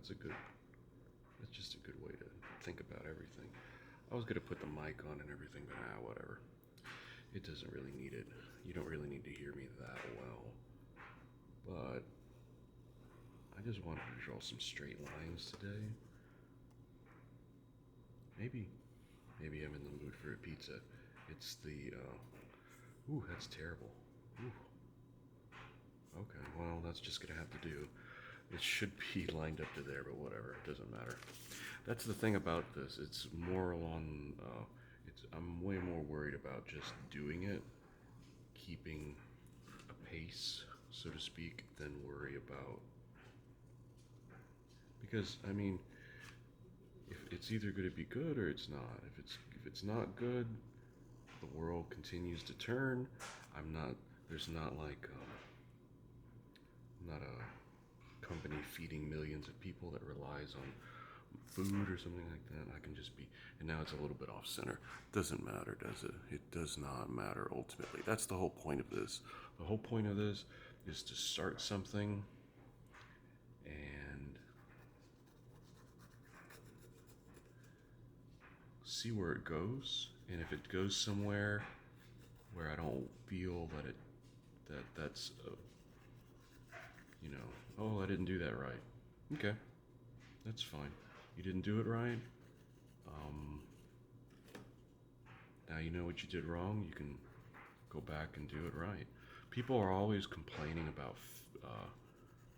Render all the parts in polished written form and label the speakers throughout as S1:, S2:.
S1: That's just a good way to think about everything. I was gonna put the mic on and everything, but whatever. It doesn't really need it. You don't really need to hear me that well. But I just wanted to draw some straight lines today. Maybe I'm in the mood for a pizza. It's the, ooh, that's terrible. Ooh. Okay, well, that's just gonna have to do. It should be lined up to there, but whatever, it doesn't matter. That's the thing about this. It's more along, I'm way more worried about just doing it, keeping a pace, so to speak, than worry about, because, I mean, if it's either going to be good or it's not. If it's not good, the world continues to turn. I'm not. There's not like not a company feeding millions of people that relies on food or something like that. I can just be. And now it's a little bit off center. Doesn't matter, does it? It does not matter ultimately. That's the whole point of this. The whole point of this is to start something and see where it goes, and if it goes somewhere where I don't feel that's oh, I didn't do that right. Okay, that's fine. You didn't do it right. Um, Now you know what you did wrong. You can go back and do it right. People are always complaining about,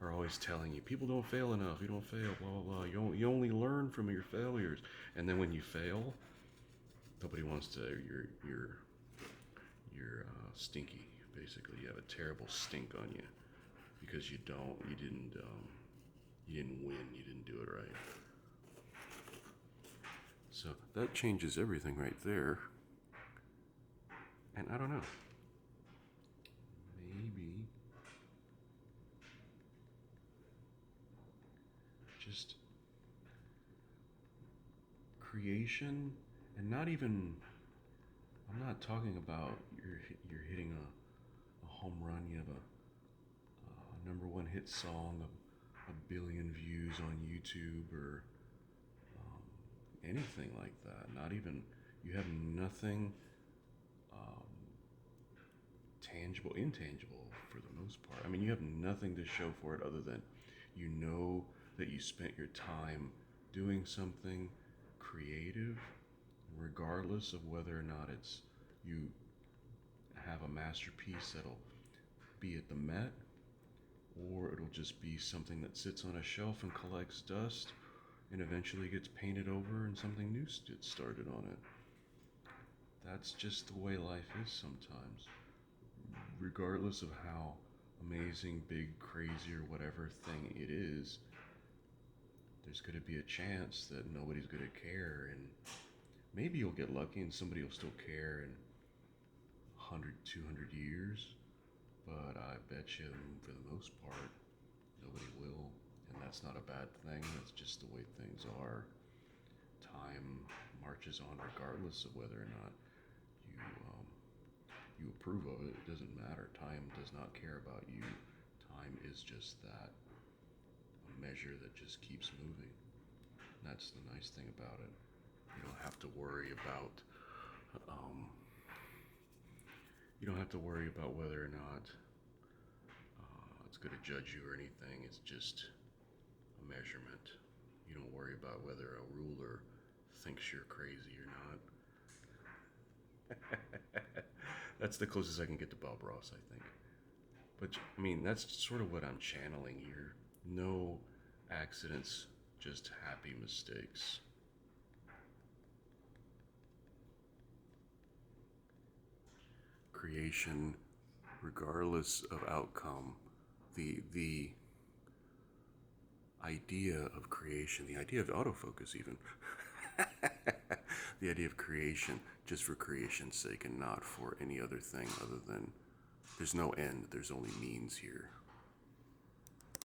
S1: are always telling you, people don't fail enough. You don't fail. Blah blah blah. You only learn from your failures. And then when you fail, nobody wants to. You're stinky. Basically, you have a terrible stink on you because you didn't win. You didn't do it right. So that changes everything right there. And I don't know. Maybe just creation, and not even. I'm not talking about you're hitting a home run. You have a number one hit song, a billion views on YouTube, or anything like that. Not even, you have nothing um, tangible, intangible for the most part. I mean, you have nothing to show for it other than you know that you spent your time doing something creative, regardless of whether or not it's you have a masterpiece that'll be at the Met, or it'll just be something that sits on a shelf and collects dust and eventually gets painted over and something new gets started on it. That's just the way life is sometimes. Regardless of how amazing, big, crazy, or whatever thing it is, there's going to be a chance that nobody's going to care, and maybe you'll get lucky and somebody will still care in 100, 200 years, but I bet you for the most part, nobody will, and that's not a bad thing. That's just the way things are. Time marches on regardless of whether or not you approve of it. It doesn't matter. Time does not care about you. Time is just that, a measure that just keeps moving. And that's the nice thing about it. You don't have to worry about whether or not it's going to judge you or anything. It's just a measurement. You don't worry about whether a ruler thinks you're crazy or not. That's the closest I can get to Bob Ross, I think. But I mean, that's sort of what I'm channeling here. No accidents, just happy mistakes. Creation, regardless of outcome, the idea of creation, the idea of autofocus even, the idea of creation just for creation's sake and not for any other thing other than there's no end, there's only means here.